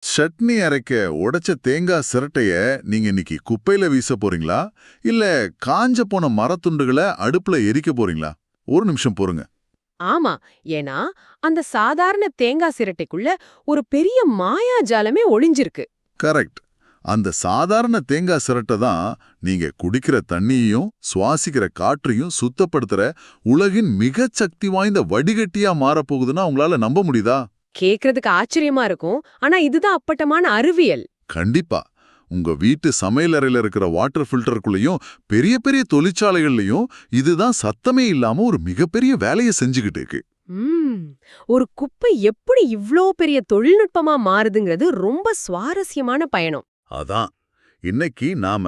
சட்னி அரைக்க உடைச்ச தேங்காய் சிரட்டைய நீங்க இன்னைக்கு குப்பையில வீச போறீங்களா இல்ல காஞ்ச போன மரத்துண்டுகளை அடுப்புல எரிக்க போறீங்களா? ஒரு நிமிஷம் பொறுங்க. ஆமா. ஏன்னா, அந்த சாதாரண தேங்காய் சிரட்டைக்குள்ள ஒரு பெரிய மாயாஜாலமே ஒளிஞ்சிருக்கு. கரெக்ட். அந்த சாதாரண தேங்காய் சிரட்டை தான் நீங்க குடிக்கிற தண்ணியையும் சுவாசிக்கிற காற்றையும் சுத்தப்படுத்துற உலகின் மிகச் சக்தி வாய்ந்த வடிகட்டியா மாறப்போகுதுன்னா உங்களால நம்ப முடியுதா? கேக்குறதுக்கு ஆச்சரியமா இருக்கும். ஆனா இதுதான் அப்பட்டமான அறிவியல். கண்டிப்பா. உங்க வீட்டு சமையலறையில இருக்கிற வாட்டர் ஃபில்டருக்குள்ளேயும் பெரிய பெரிய தொழிற்சாலைகள்லயும் இதுதான் சத்தமே இல்லாம ஒரு மிகப்பெரிய வேலையை செஞ்சுக்கிட்டு இருக்கு. ம். ஒரு குப்பை எப்படி இவ்ளோ பெரிய தொழில்நுட்பமா மாறுதுங்கிறது ரொம்ப சுவாரஸ்யமான பயணம். அதான் இன்னைக்கு நாம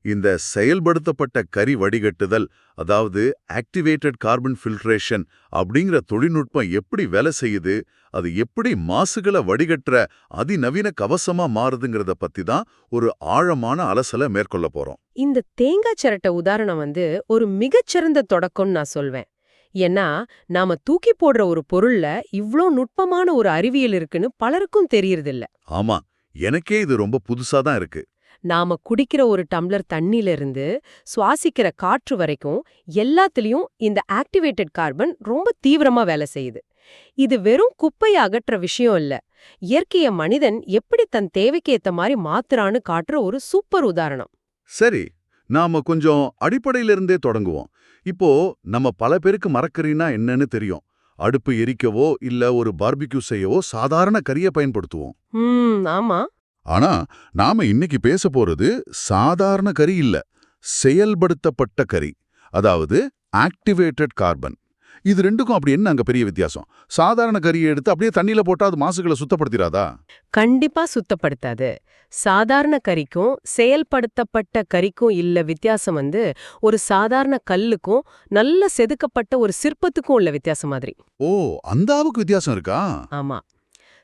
இந்த செயல்படுத்தப்பட்ட கரி வடிகட்டுதல், அதாவது ஆக்டிவேட்டட் கார்பன் ஃபில்ட்ரேஷன் அப்படிங்கிற தொழில்நுட்பம் எப்படி வேலை செய்யுது, அது எப்படி மாசுகளை வடிகட்டுற அதிநவீன கவசமா மாறுதுங்கிறத பத்தி தான் ஒரு ஆழமான அலசலை மேற்கொள்ள போறோம். இந்த தேங்காய் சிரட்டை உதாரணம் ஒரு மிகச்சிறந்த தொடக்கம்னு நான் சொல்வேன். ஏன்னா, நாம தூக்கி போடுற ஒரு பொருள்ல இவ்ளோ நுட்பமான ஒரு அறிவியல் இருக்குன்னு பலருக்கும் தெரியறதில்ல. ஆமா, எனக்கே இது ரொம்ப புதுசா தான் இருக்கு. நாம குடிக்கிற ஒரு டம்ளர் தண்ணில இருந்து சுவாசிக்கிற காற்று வரைக்கும் எல்லாத்துலயும் இந்த ஆக்டிவேட்டட் கார்பன் ரொம்ப தீவிரமா வேலை செய்யுது. இது வெறும் குப்பையை அகற்ற விஷயம் இல்ல. இயற்கைய மனிதன் எப்படி தன் தேவைக்கு ஏத்த மாதிரி மாத்துறான்னு காட்டுற ஒரு சூப்பர் உதாரணம். சரி, நாம கொஞ்சம் அடிப்படையிலிருந்தே தொடங்குவோம். இப்போ நம்ம பல பேருக்கு மரக்கறினா என்னன்னு தெரியும். அடுப்பு எரிக்கவோ இல்ல ஒரு பார்பிக்யூ செய்யவோ சாதாரண கரியை பயன்படுத்துவோம். ஆமா. ஆனா நாம இன்னைக்கு பேச போறது சாதாரண கரி இல்ல, செயல்படுத்தப்பட்ட கரி, அதாவது ஆக்டிவேட்டட் கார்பன். இது ரெண்டுக்கும் அப்படி என்ன அங்க பெரிய வித்தியாசம்? சாதாரண கரியை எடுத்து அப்படியே தண்ணியில போட்டா அது மாசுகளை சுத்தப்படுத்திராதா? கண்டிப்பா சுத்தப்படுத்தாது. சாதாரண கரிக்கும் செயல்படுத்தப்பட்ட கரிக்கும் இல்ல வித்தியாசம் ஒரு சாதாரண கல்லுக்கும் நல்ல செதுக்கப்பட்ட ஒரு சிற்பத்துக்கும் உள்ள வித்தியாசம் மாதிரி. ஓ, அந்த அளவுக்கு வித்தியாசம் இருக்கா? ஆமா.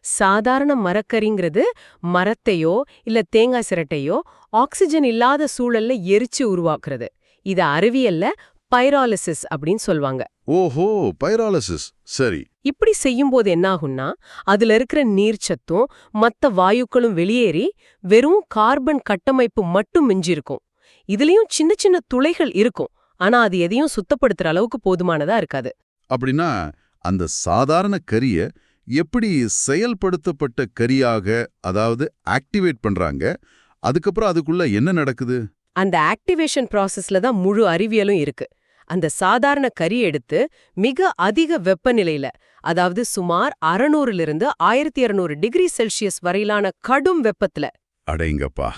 சாதாரண மரக்கரிங்கிறது மரத்தையோ இல்ல தேங்காய் சிரட்டையோ ஆக்சிஜன் இல்லாத சூழல்ல எரிச்சு உருவாக்குறது. இத அறிவியல்ல பைராலிசிஸ் அப்படின்னு சொல்வாங்க. ஓஹோ, பைராலிசிஸ். சரி. இப்படி செய்யும்போது என்னாகும்னா, அதுல இருக்கிற நீர்ச்சத்தும் மத்த வாயுக்களும் வெளியேறி வெறும் கார்பன் கட்டமைப்பு மட்டும் மிஞ்சிருக்கும். இதுலயும் சின்ன சின்ன துளைகள் இருக்கும். ஆனா அது எதையும் சுத்தப்படுத்துற அளவுக்கு போதுமானதா இருக்காது. அப்படின்னா அந்த சாதாரண கரிய எப்படி செயல்படுத்தப்பட்ட கரியாக, அதாவது ஆக்டிவேட் பண்றாங்க, அதுக்கப்புறம் அதுக்குள்ள என்ன நடக்குது? அந்த ஆக்டிவேஷன் ப்ராசஸ்ல தான் முழு அறிவியலும் இருக்கு. அந்த சாதாரண கரி எடுத்து மிக அதிக வெப்பநிலையில, அதாவது சுமார் 600 1200 டிகிரி செல்சியஸ் வரையிலான கடும் வெப்பத்துல. அடேங்கப்பா,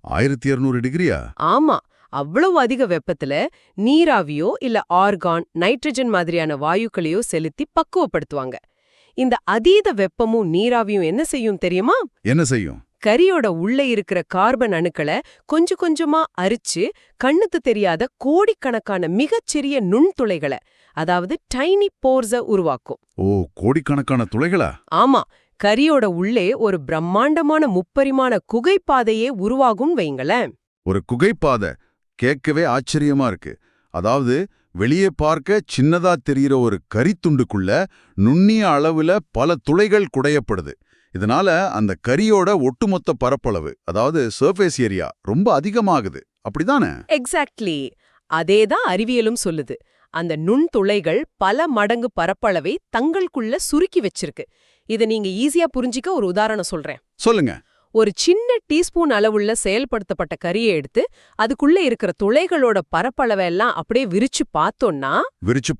1200 டிகிரியா? ஆமா, அவ்வளவு அதிக வெப்பத்துல நீராவியோ இல்ல ஆர்கான், நைட்ரஜன் மாதிரியான வாயுக்களையோ செலுத்தி பக்குவப்படுத்துவாங்க. இந்த அதீத வெப்பமும் நீராவியும் என்ன செய்யும் தெரியுமா? என்ன செய்யும்? கரியோட உள்ள இருக்கிற கார்பன் அணுக்களை கொஞ்சம் கொஞ்சமா அரிச்சு கண்ணுக்கு தெரியாத கோடிக்கணக்கான மிகச்சிறிய நுண்துளைகளை, அதாவது டைனி போர்ஸ உருவாக்கும். ஓ, கோடிக்கணக்கான துளைகளா? ஆமா, கரியோட உள்ளே ஒரு பிரம்மாண்டமான முப்பரிமாண குகைப்பாதையே உருவாகும் வைங்களேன். ஒரு குகைப்பாதை கேட்கவே ஆச்சரியமா இருக்கு. அதாவது வெளியே பார்க்க சின்னதா தெரிகிற ஒரு கரித்துண்டுக்குள்ள நுண்ணிய அளவுல பல துளைகள் குடையப்படுது. இதனால அந்த கரியோட ஒட்டுமொத்த பரப்பளவு, அதாவது சர்ஃபேஸ் ஏரியா ரொம்ப அதிகமாகுது. அப்படிதானே? எக்ஸாக்ட்லி. அதேதான் அறிவியலும் சொல்லுது. அந்த நுண்துளைகள் பல மடங்கு பரப்பளவை தங்களுக்குள்ள சுருக்கி வச்சிருக்கு. இத நீங்க ஈஸியா புரிஞ்சிக்க ஒரு உதாரணம் சொல்றேன். சொல்லுங்க. ஒரு சின்ன டீஸ்பூன் அளவுள்ள செயல்படுத்தப்பட்ட கரியை எடுத்து அதுக்குள்ள இருக்கிற துளைகளோட பரப்பளவெல்லாம் அப்படியே விரிச்சு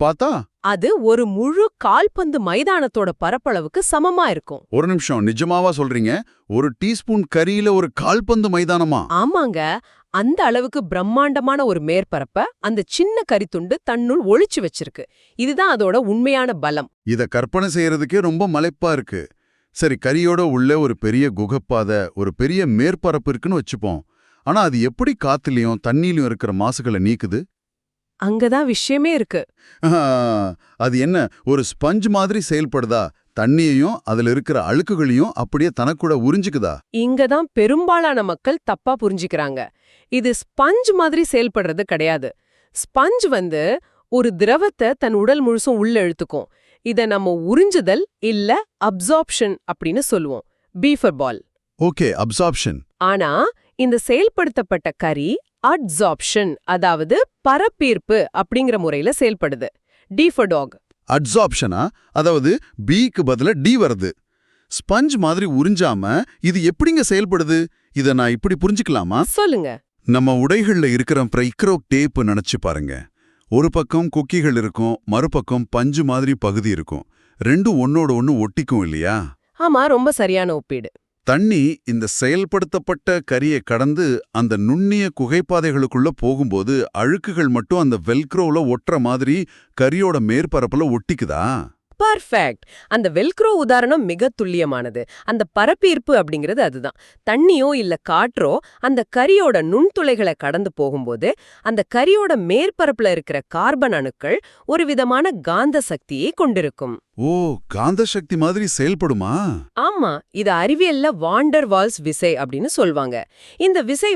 பார்த்தா அது ஒரு முழு கால்பந்து மைதானத்தோட பரப்பளவுக்கு சமமா இருக்கும். ஒரு நிமிஷம், நிஜமாவா சொல்றீங்க? ஒரு டீஸ்பூன் கரியில ஒரு கால்பந்து மைதானமா? ஆமாங்க. அந்த அளவுக்கு பிரம்மாண்டமான ஒரு மேற்பரப்ப அந்த சின்ன கரித்துண்டு தன்னுள் ஒளிச்சு வச்சிருக்கு. இதுதான் அதோட உண்மையான பலம். இத கற்பனை செய்யறதுக்கே ரொம்ப மலைப்பா இருக்கு. சரி, கரியோட உள்ள ஒரு பெரிய குகைப்பாதை, ஒரு பெரிய மேற்பரப்பு இருக்குன்னு வச்சுப்போம். ஆனா அது எப்படி காத்துலயும் தண்ணியிலும் இருக்கிற மாசுகளை நீக்குது? அங்கதான் விஷயமே இருக்கு. அது என்ன, ஒரு ஸ்பஞ்ச் மாதிரி செயல்படுதா? தண்ணியையும் அதுல இருக்கிற அழுக்குகளையும் அப்படியே தனக்கூட உறிஞ்சுக்குதா? இங்கதான் பெரும்பாலான மக்கள் தப்பா புரிஞ்சுக்கிறாங்க. இது ஸ்பஞ்ச் மாதிரி செயல்படுறது கிடையாது. ஸ்பஞ்ச் ஒரு திரவத்தை தன் உடல் முழுசும் உள்ள இழுத்துக்கும். இத நம்ம உறிஞ்சுதல் இல்ல அப்சார்ப்ஷன் அப்படின்னு சொல்லுவோம். B for ball. Okay, absorption. ஆனா இந்த செயல்படுத்தப்பட்ட கரி அட்சார்ப்ஷன், அதாவது பரப்பீர்ப்பு அப்படிங்கிற முறையில செயல்படுது. D for dog. அட்சார்ப்ஷனா? அதாவது பிக்கு பதிலா டி வருது. ஸ்பஞ்ச் மாதிரி உறிஞ்சாம இது எப்படிங்க செயல்படுது? இத நான் இப்படி புரிஞ்சுக்கலாமா? சொல்லுங்க. நம்ம உடைகள்ல இருக்கிற ப்ரைக்ரோ டேப் நினைச்சு பாருங்க. ஒரு பக்கம் கொக்கிகள் இருக்கும், மறுபக்கம் பஞ்சு மாதிரி பகுதி இருக்கும். ரெண்டும் ஒன்னோட ஒன்னு ஒட்டிக்கும் இல்லையா? ஆமா, ரொம்ப சரியான ஒப்பீடு. தண்ணி இந்த செயல்படுத்தப்பட்ட கரியை கடந்து அந்த நுண்ணிய குகைப்பாதைகளுக்குள்ள போகும்போது அழுக்குகள் மட்டும் அந்த வெல்க்ரோல ஒட்டுற மாதிரி கரியோட மேற்பரப்புல ஒட்டிக்குதா? பர்ஃபெக்ட். அந்த வெல்க்ரோ உதாரணம் மிக துல்லியமானது. அந்த பரப்பீர்ப்பு அப்படிங்கிறது அதுதான். தண்ணியோ இல்ல காற்றோ அந்த கரியோட நுண்துளைகளை கடந்து போகும்போது அந்த கரியோட மேற்பரப்புல இருக்கிற கார்பன் அணுக்கள் ஒரு விதமான காந்த சக்தியை கொண்டிருக்கும். ஓ, காந்த சக்தி மாதிரி செயல்படுமா? ஆமா, இது அறிவியல்ல வாண்டர் வால்ஸ் விசை அப்படின்னு சொல்வாங்க. இந்த விசை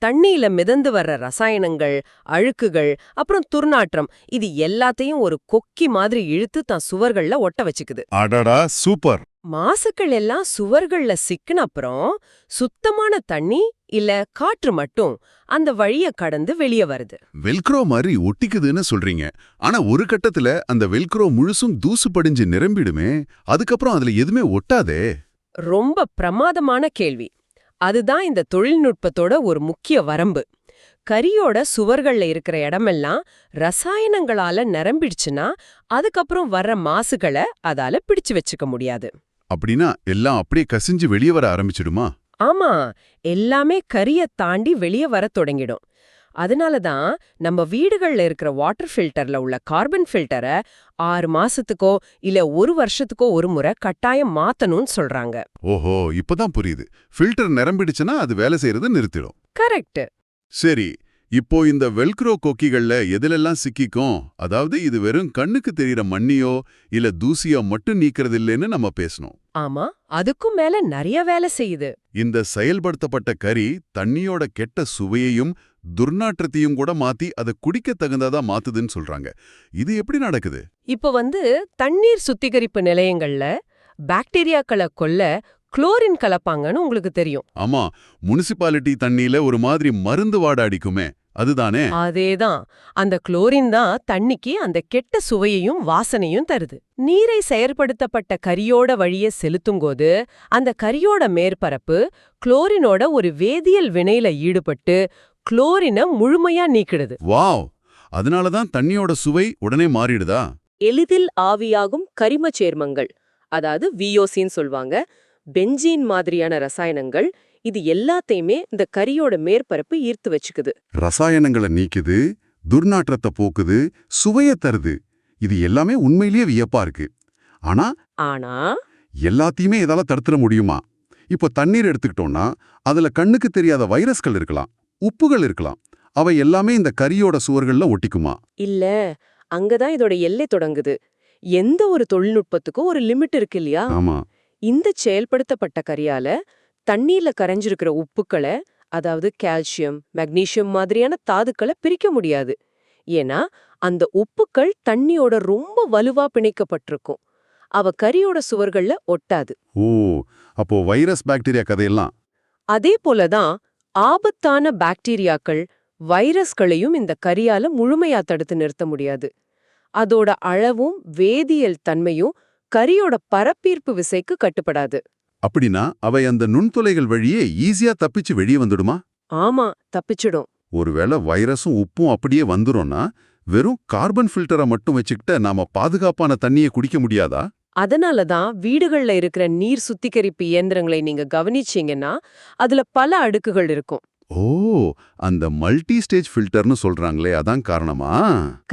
தண்ணியில மிதந்து வர்ற ரசாயனங்கள், அழுக்குகள், அப்புறம் துர்நாற்றம், இது எல்லாத்தையும் ஒரு கொக்கி மாதிரி இழுத்து தான் சுவர்கள்ல ஒட்ட வச்சுக்குது. அடடா, சூப்பர். மாசுக்கள் எல்லாம் சுவர்கள்ல சிக்கின அப்புறம் சுத்தமான தண்ணி இல்ல காற்று மட்டும் அந்த வழிய கடந்து வெளியே வருது. வெல்க்ரோ மாதிரி ஒட்டிக்குதுன்னு சொல்றீங்க. ஆனா ஒரு கட்டத்துல அந்த வெல்க்ரோ முழுசும் தூசு படிஞ்சு நிரம்பிடுமே, அதுக்கப்புறம் அதுல எதுவுமே ஒட்டாதே. ரொம்ப பிரமாதமான கேள்வி. அதுதான் இந்த தொழில்நுட்பத்தோட ஒரு முக்கிய வரம்பு. கரியோட சுவர்கள்ல இருக்கிற இடமெல்லாம் ரசாயனங்களால நிரம்பிடுச்சுன்னா அதுக்கப்புறம் வர்ற மாசுகளை அதால பிடிச்சு வச்சுக்க முடியாது. அப்படின்னா எல்லாம் அப்படியே கசிஞ்சு வெளியே வர ஆரம்பிச்சிடுமா? ஆமா, எல்லாமே கரிய தாண்டி வெளியே வர தொடங்கிடும். அதனால தான் நம்ம வீடுகள்ல இருக்கிற வாட்டர் ஃபில்டர்ல உள்ள கார்பன் ஃபில்டரை 6 மாசத்துக்கோ இல்ல 1 வருஷத்துக்கோ ஒரு முறை கட்டாயம் மாத்தணும்னு சொல்றாங்க. ஓஹோ, இப்பதான் புரியுது. ஃபில்டர் நிரம்பிடுச்சுன்னா அது வேலை செய்யறது நிறுத்திடும். கரெக்ட். சரி, இப்போ இந்த வெல்க்ரோ கொக்கிகள்ல எதிலெல்லாம் சிக்கிக்கும்? அதாவது இது வெறும் கண்ணுக்கு தெரியற மண்ணியோ இல்ல தூசியோ மட்டும் நீக்கிறது இல்லைன்னு நம்ம பேசணும். ஆமா, அதுக்கும் மேல நிறைய வேலை செய்யுது. இந்த செயல்படுத்தப்பட்ட கரி தண்ணியோட கெட்ட சுவையையும் துர்நாற்றத்தையும் கூட மாத்தி அதை குடிக்க தகுந்ததா மாத்துதுன்னு சொல்றாங்க. இது எப்படி நடக்குது? இப்ப தண்ணீர் சுத்திகரிப்பு நிலையங்கள்ல பாக்டீரியாக்களை கொல்ல குளோரின் கலப்பாங்கன்னு உங்களுக்கு தெரியும். ஆமா, முனிசிபாலிட்டி தண்ணியில ஒரு மாதிரி மருந்து வாட அடிக்குமே, அதுதானே? அதேதான். அந்த குளோரின் தான் தண்ணிக்கு அந்த கெட்ட சுவையையும் வாசனையும் தருது. நீரை செயற்படுத்தப்பட்ட கரியோட வழியே செலுத்தும்போது அந்த கரியோட மேற்பரப்பு குளோரினோட ஒரு வேதியியல் வினையில ஈடுபட்டு குளோரினை முழுமையா நீக்கிடுது. வாவ்! அதனாலதான் தண்ணியோட சுவை உடனே மாறிடுதா? எளிதில் ஆவியாகும் கரிம சேர்மங்கள், அதாவது விஓசின்னு சொல்வாங்க, பென்சீன் மாதிரியான ரசாயனங்கள், இது எல்லாத்தையுமே இந்த கரியோட மேற்பரப்பு ஈர்த்து வச்சுக்குது. ரசாயனங்களை நீக்குது, துர்நாற்றத்தை போக்குது, சுவைய தருது. இது எல்லாமே உண்மையிலேயே வியப்பா இருக்கு. ஆனா எல்லாத்தையுமே இதால தடுத்துட முடியுமா? இப்போ தண்ணீர் எடுத்துக்கிட்டோம்னா அதுல கண்ணுக்கு தெரியாத வைரஸ்கள் இருக்கலாம், உப்புகள் இருக்கலாம். அவை எல்லாமே இந்த கரியோட சுவர்கள்ல ஒட்டிக்குமா? இல்ல, அங்கதான் இதோட எல்லை தொடங்குது. எந்த ஒரு தொழில்நுட்பத்துக்கும் ஒரு லிமிட் இருக்கு இல்லையா? ஆமா. இந்த செயல்படுத்தப்பட்ட கரியால தண்ணீர்ல கரைஞ்சிருக்கிற உப்புக்களை, அதாவது கால்சியம், மெக்னீசியம் மாதிரியான தாதுக்களை பிரிக்க முடியாது. ஏன்னா அந்த உப்புக்கள் தண்ணியோட ரொம்ப வலுவா பிணைக்கப்பட்டிருக்கும். அவ கரியோட சுவர்கள்ல ஒட்டாது. ஓ, அப்போ வைரஸ் பாக்டீரியா கதையெல்லாம். அதே போலதான் ஆபத்தான பாக்டீரியாக்கள், வைரஸ்களையும் இந்த கரியால முழுமையா தடுத்து நிறுத்த முடியாது. அதோட அளவும் வேதியியல் தன்மையும் கரியோட பரப்பீர்ப்பு விசைக்கு கட்டுப்படாது. அப்படின்னா அவை அந்த நுண்துளைகள் வழியே ஈஸியா தப்பிச்சு வெளியே வந்துடுமா? ஆமா, தப்பிச்சிடும். ஒருவேளை வைரஸும் உப்பும் அப்படியே வந்துரும்னா வெறும் கார்பன் ஃபில்டரை மட்டும் வச்சுக்கிட்ட நாம பாதுகாப்பான தண்ணியை குடிக்க முடியாதா? அதனாலதான் வீடுகள்ல இருக்கிற நீர் சுத்திகரிப்பு இயந்திரங்களை நீங்க கவனிச்சீங்கன்னா அதுல பல அடுக்குகள் இருக்கும். ஓ, அந்த மல்டி ஸ்டேஜ் ஃபில்டர்னு சொல்றாங்களே, அதான் காரணமா?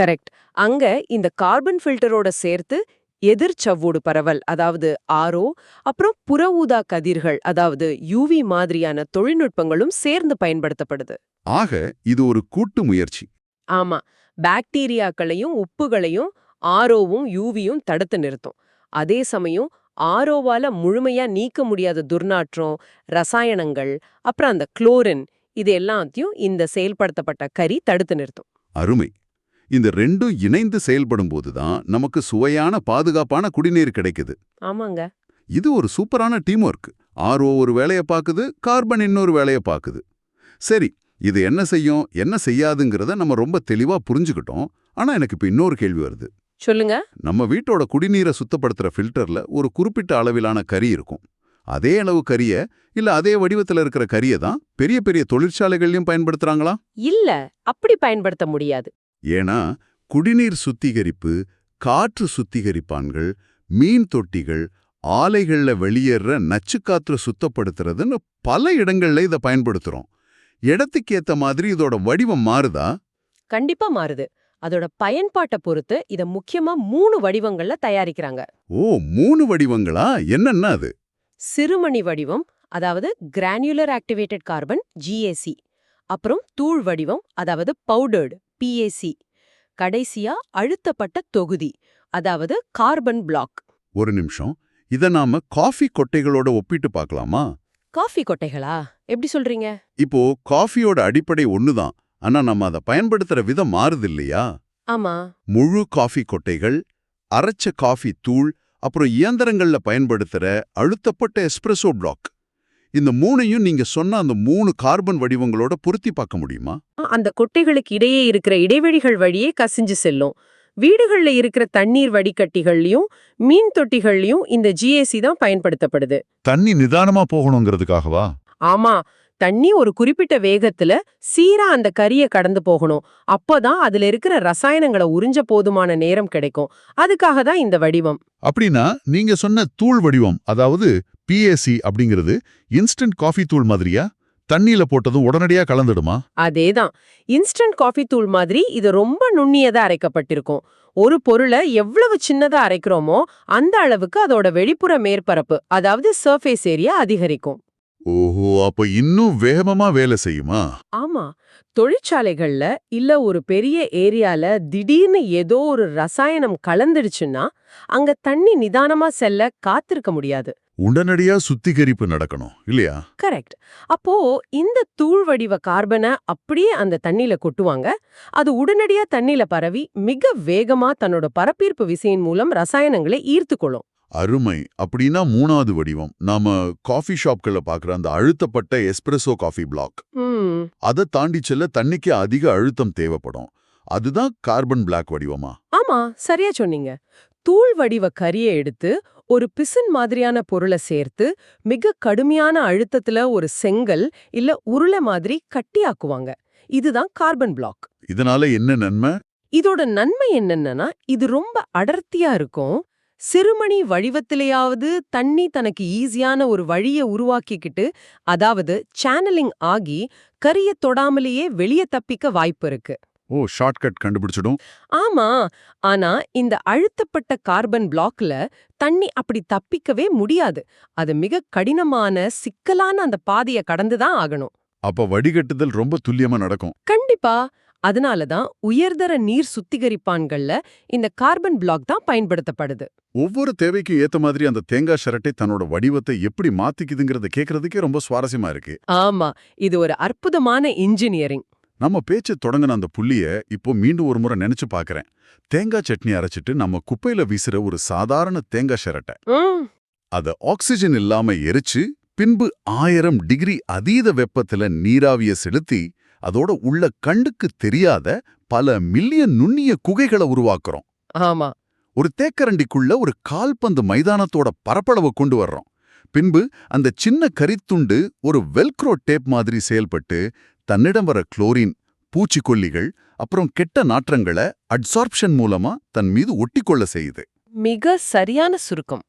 கரெக்ட். அங்க இந்த கார்பன் ஃபில்டரோட சேர்த்து எதிர்ச்சவ்வூடு பரவல், அதாவது ஆரோ, அப்புறம் புற ஊதா கதிர்கள், அதாவது யூவி மாதிரியான தொழில்நுட்பங்களும் சேர்ந்து பயன்படுத்தப்படுது. ஆக இது ஒரு கூட்டு முயற்சி. ஆமா, பாக்டீரியாக்களையும் உப்புகளையும் ஆரோவும் யூவியும் தடுத்து நிறுத்தும். அதே சமயம் ஆரோவால முழுமையா நீக்க முடியாத துர்நாற்றம், ரசாயனங்கள், அப்புறம் அந்த குளோரின், இது எல்லாத்தையும் இந்த செயல்படுத்தப்பட்ட கரி தடுத்து நிறுத்தும். அருமை. இந்த ரெண்டும் இணைந்து செயல்படும் போதுதான் நமக்கு சுவையான பாதுகாப்பான குடிநீர் கிடைக்குது. ஆமாங்க. இது ஒரு சூப்பரான டீம் ஒர்க். ஆர்ஓ ஒரு வேலையை பார்க்குது, கார்பன் இன்னொரு வேலையை பார்க்குது. சரி, இது என்ன செய்யும், என்ன செய்யாதுங்கிறத நம்ம ரொம்ப தெளிவா புரிஞ்சுக்கிட்டோம். ஆனா எனக்கு இப்ப இன்னொரு கேள்வி வருது. சொல்லுங்க. நம்ம வீட்டோட குடிநீரை சுத்தப்படுத்துற ஃபில்டர்ல ஒரு குறிப்பிட்ட அளவிலான கரி இருக்கும். அதே அளவு கரிய, இல்ல அதே வடிவத்துல இருக்கிற கரிய தான் பெரிய பெரிய தொழிற்சாலைகள்லயும் பயன்படுத்துறாங்களா? இல்ல, அப்படி பயன்படுத்த முடியாது. ஏன்னா குடிநீர் சுத்திகரிப்பு, காற்று சுத்திகரிப்பான்கள், மீன் தொட்டிகள், ஆலைகள்ல வெளியேற நச்சுக்காற்று சுத்தப்படுத்துறதுன்னு பல இடங்கள்ல இதை பயன்படுத்துறோம். இடத்துக்கு ஏத்த மாதிரி இதோட வடிவம் மாறுதா? கண்டிப்பா மாறுது. அதோட பயன்பாட்டை பொறுத்து இத முக்கியமா 3 வடிவங்கள்ல தயாரிக்கிறாங்க. ஓ, 3 வடிவங்களா? என்னன்னா அது? சிறுமணி வடிவம், அதாவது கிரானுலர் ஆக்டிவேட்டட் கார்பன் GAC. அப்புறம் தூள் வடிவம், அதாவது பவுடர்டு PAC. கடைசியா அழுத்தப்பட்ட தொகுதி, அதாவது கார்பன் பிளாக். ஒரு நிமிஷம், இத நாம காஃபி கொட்டைகளோட ஒப்பிட்டு பார்க்கலாமா? காஃபி கொட்டைகளா? எப்படி சொல்றீங்க? இப்போ காஃபியோட அடிப்படை ஒண்ணுதான், ஆனா நம்ம அதை பயன்படுத்துற விதம் மாறுது இல்லையா? ஆமா. முழு காஃபி கொட்டைகள், அரைச்ச காஃபி தூள், அப்புறம் இயந்திரங்கள்ல பயன்படுத்துற அழுத்தப்பட்ட எஸ்பிரஸோ பிளாக், இந்த 3ஐயும் நீங்க சொன்ன அந்த 3 கார்பன் வடிவங்களோட பொருத்தி பார்க்க முடியுமா? அந்த கொட்டைகளுக்கு இடையே இருக்கிற இடைவெளிகள் வழியே கசிஞ்சு செல்லும். வீடுகள்ல இருக்கிற தண்ணீர் வடிகட்டிகள்லயும் மீன் தொட்டிகள்லயும் இந்த GAC தான் பயன்படுத்தப்படுது. தண்ணி நிதானமா போகணுங்கிறதுக்காகவா? ஆமா, தண்ணி ஒரு குறிப்பிட்ட வேகத்துல சீரா அந்த கரிய கடந்து போகணும். அப்பதான் அதுல இருக்கிற ரசாயனங்களை உறிஞ்ச போதுமான நேரம் கிடைக்கும். அதுக்காக தான் இந்த வடிவம். அப்படின்னா நீங்க சொன்ன தூள் வடிவம், அதாவது PAC அப்படிங்கிறது இன்ஸ்டன்ட் காஃபி தூள் மாதிரியா? தண்ணியில போட்டதும் உடனடியா கலந்துடுமா? அதேதான். இன்ஸ்டன்ட் காஃபி தூள் மாதிரி இது ரொம்ப நுண்ணியதா அரைக்கப்பட்டிருக்கும். ஒரு பொருளை எவ்வளவு சின்னதா அரைக்கிறோமோ அந்த அளவுக்கு அதோட வெளிப்புற மேற்பரப்பு, அதாவது சர்ஃபேஸ் ஏரியா அதிகரிக்கும். ஓஹோ, அப்ப இன்னும் வேகமா வேலை செய்யுமா? ஆமா, தொழிற்சாலைகள்ல இல்ல ஒரு பெரிய ஏரியால திடீர்னு ஏதோ ஒரு ரசாயனம் கலந்துடுச்சுன்னா அங்க தண்ணி நிதானமா செல்ல காத்திருக்க முடியாது. உடனடியா சுத்திகரிப்பு நடக்கணும் இல்லையா? கரெக்ட். அப்போ இந்த தூள் வடிவ கார்பனை அப்படியே அந்த தண்ணியில கொட்டுவாங்க. அது உடனடியா தண்ணியில பரவி மிக வேகமா தன்னோட பரப்பீர்ப்பு விசையின் மூலம் ரசாயனங்களை ஈர்த்துக்கொள்ளும். அருமை. அப்படின்னா 3வது வடிவம் நாம காஃபி ஷாப்கள்ல பாக்குற அந்த அழுத்தப்பட்ட எஸ்பிரஸோ காஃபி பிளாக். அதை தாண்டி செல்ல தண்ணிக்கு அதிக அழுத்தம் தேவைப்படும். அதுதான் கார்பன் பிளாக் வடிவமா? ஆமா, சரியா சொன்னீங்க. தூள் வடிவ கரியை எடுத்து ஒரு பிசின் மாதிரியான பொருளை சேர்த்து மிக கடுமையான அழுத்தத்துல ஒரு செங்கல் இல்ல உருளை மாதிரி கட்டியாக்குவாங்க. இதுதான் கார்பன் பிளாக். இதனால என்ன நன்மை? இதோட நன்மை என்னன்னா, இது ரொம்ப அடர்த்தியா இருக்கும். சிறுமணி வடிவத்திலேயாவது தண்ணி தனக்கு ஈஸியான ஒரு வழியை உருவாக்கிக்கிட்டு, அதாவது சேனலிங் ஆகி கரிய தொடாமலேயே வெளியே தப்பிக்க வாய்ப்பு இருக்கு. ஓ, ஷார்ட்கட் கண்டுபிடிச்சிடும். ஆமா, ஆனா இந்த அழுத்தப்பட்ட கார்பன் பிளாக்ல தண்ணி அப்படி தப்பிக்கவே முடியாது. அது மிக கடினமான சிக்கலான அந்த பாதையை கடந்துதான் ஆகணும். அப்ப வடிகட்டுதல் ரொம்ப துல்லியமா நடக்கும். கண்டிப்பா. அதனாலதான் உயர்தர நீர் சுத்திகரிப்பான்கள்ல இந்த கார்பன் பிளாக் தான் பயன்படுத்தப்படுது. ஒவ்வொரு தேவைக்கும் ஏத்த மாதிரி அந்த தேங்காய் சரட்டை தன்னோட வடிவத்தை எப்படி மாத்திக்குதுங்கிறத கேட்கறதுக்கே ரொம்ப சுவாரஸ்யமா இருக்கு. ஆமா, இது ஒரு அற்புதமான இன்ஜினியரிங். நம்ம பேச்சு தொடங்கின அந்த புள்ளிய இப்போ மீண்டும் ஒரு முறை நினைச்சு பார்க்கறேன். தேங்காய் சட்னி அரைச்சிட்டு நம்ம குப்பையில வீசுற ஒரு சாதாரண தேங்காய் சரட்டை, அத ஆக்சிஜன் இல்லாம எரிச்சு பின்பு 1000 டிகிரி அதீத வெப்பத்துல நீராவிய செலுத்தி அதோட உள்ள கண்ணுக்கு தெரியாத பல மில்லியன் நுண்ணிய குகைகளை உருவாக்குறோம். ஆமா, ஒரு தேக்கரண்டிக்குள்ள ஒரு கால்பந்து மைதானத்தோட பரப்பளவு கொண்டு வர்றோம். பின்பு அந்த சின்ன கரித்துண்டு ஒரு வெல்க்ரோ டேப் மாதிரி செயல்பட்டு தன்னிடம் வர குளோரின், பூச்சிக்கொல்லிகள், அப்புறம் கெட்ட நாற்றங்களை அட்சார்ப்ஷன் மூலமா தன் மீது ஒட்டிக்கொள்ள செய்யுது. மிக சரியான சுருக்கம்.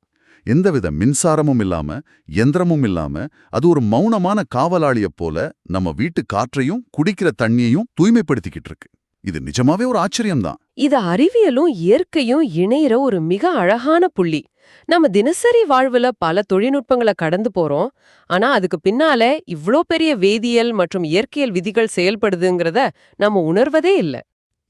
எந்தவித மின்சாரமும் இல்லாம, எந்திரமும் இல்லாம, அது ஒரு மௌனமான காவலாளிய போல நம்ம வீட்டு காற்றையும் குடிக்கிற தண்ணியையும் தூய்மைப்படுத்திக்கிட்டு இருக்கு. இது நிஜமாவே ஒரு ஆச்சரியம்தான். இது அறிவியலும் இயற்கையும் இணையிற ஒரு மிக அழகான புள்ளி. நம்ம தினசரி வாழ்வுல பல தொழில்நுட்பங்களை கடந்து போறோம். ஆனா அதுக்கு பின்னால இவ்ளோ பெரிய வேதியியல் மற்றும் இயற்கையல் விதிகள் செயல்படுதுங்கிறத நம்ம உணர்வதே இல்ல.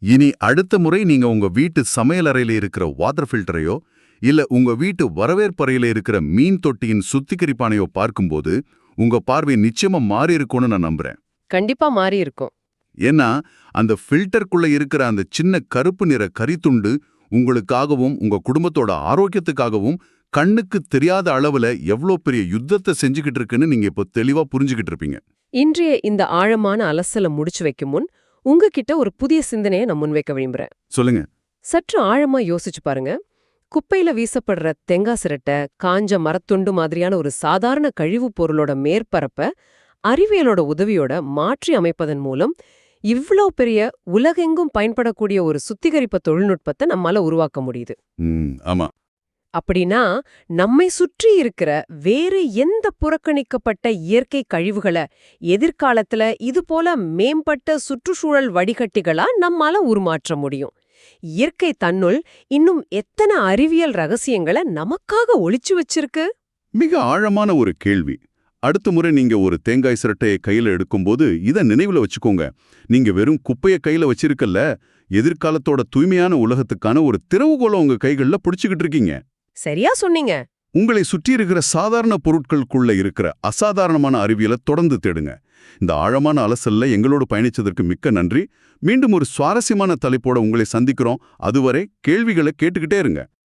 இனி அடுத்த முறை நீங்க உங்க வீட்டு சமையலறையில இருக்கிற வாட்டர் ஃபில்டரையோ இல்ல உங்க வீட்டு வரவேற்பறையில இருக்கிற மீன் தொட்டியின் சுத்திகரிப்பானையோ பார்க்கும்போது உங்க பார்வை நிச்சயமா மாறி இருக்கும்னு நான் நம்புறேன். கண்டிப்பா மாறி இருக்கும். ஏன்னா அந்த ஃபில்டருக்குள்ள இருக்கிற அந்த சின்ன கருப்பு நிற கரித்துண்டு உங்களுக்காகவும் உங்க குடும்பத்தோட ஆரோக்கியத்துக்காகவும் கண்ணுக்கு தெரியாத அளவுல எவ்வளோ பெரிய யுத்தத்தை செஞ்சுக்கிட்டு இருக்குன்னு நீங்க இப்போ தெளிவா புரிஞ்சுக்கிட்டு இருப்பீங்க. இன்றைய இந்த ஆழமான அலசலை முடிச்சு வைக்கும் முன் உங்ககிட்ட ஒரு புதிய சிந்தனையை நான் முன்வைக்க விரும்புறேன். சொல்லுங்க. சற்று ஆழமா யோசிச்சு பாருங்க. குப்பையில வீசப்படுற தேங்காய் சிரட்டை, காஞ்ச மரத்துண்டு மாதிரியான ஒரு சாதாரண கழிவுப் பொருளோட மேற்பரப்ப அறிவியலோட உதவியோட மாற்றி அமைப்பதன் மூலம் இவ்ளோ பெரிய உலகெங்கும் பயன்படக்கூடிய ஒரு சுத்திகரிப்பு தொழில்நுட்பத்தை நம்மால உருவாக்க முடியுது. ஆமா. அப்படின்னா நம்மை சுற்றி இருக்கிற வேறு எந்த புறக்கணிக்கப்பட்ட இயற்கை கழிவுகளை எதிர்காலத்துல இது போல மேம்பட்ட சுற்றுச்சூழல் வடிகட்டிகளா நம்மால உருமாற்ற முடியும்? இயற்கை தன்னுள் இன்னும் எத்தனை அறிவியல் ரகசியங்களை நமக்காக ஒளிச்சு வச்சிருக்கு? மிக ஆழமான ஒரு கேள்வி. அடுத்த முறை நீங்க ஒரு தேங்காய் சிரட்டையை கையில எடுக்கும்போது இதை நினைவுல வச்சுக்கோங்க. நீங்க வெறும் குப்பைய கையில வச்சிருக்கல, எதிர்காலத்தோட தூய்மையான உலகத்துக்கான ஒரு திறவுகோலை உங்க கைகள்ல பிடிச்சுக்கிட்டு இருக்கீங்க. சரியா சொன்னீங்க. உங்களை சுற்றி இருக்கிற சாதாரண பொருட்களுக்குள்ள இருக்கிற அசாதாரணமான அறிவியலை தொடர்ந்து தேடுங்க. இந்த ஆழமான அலசல்ல எங்களோடு பயணிச்சதற்கு மிக்க நன்றி. மீண்டும் ஒரு சுவாரஸ்யமான தலைப்போட உங்களை சந்திக்கிறோம். அதுவரை கேள்விகளை கேட்டுக்கிட்டே இருங்க.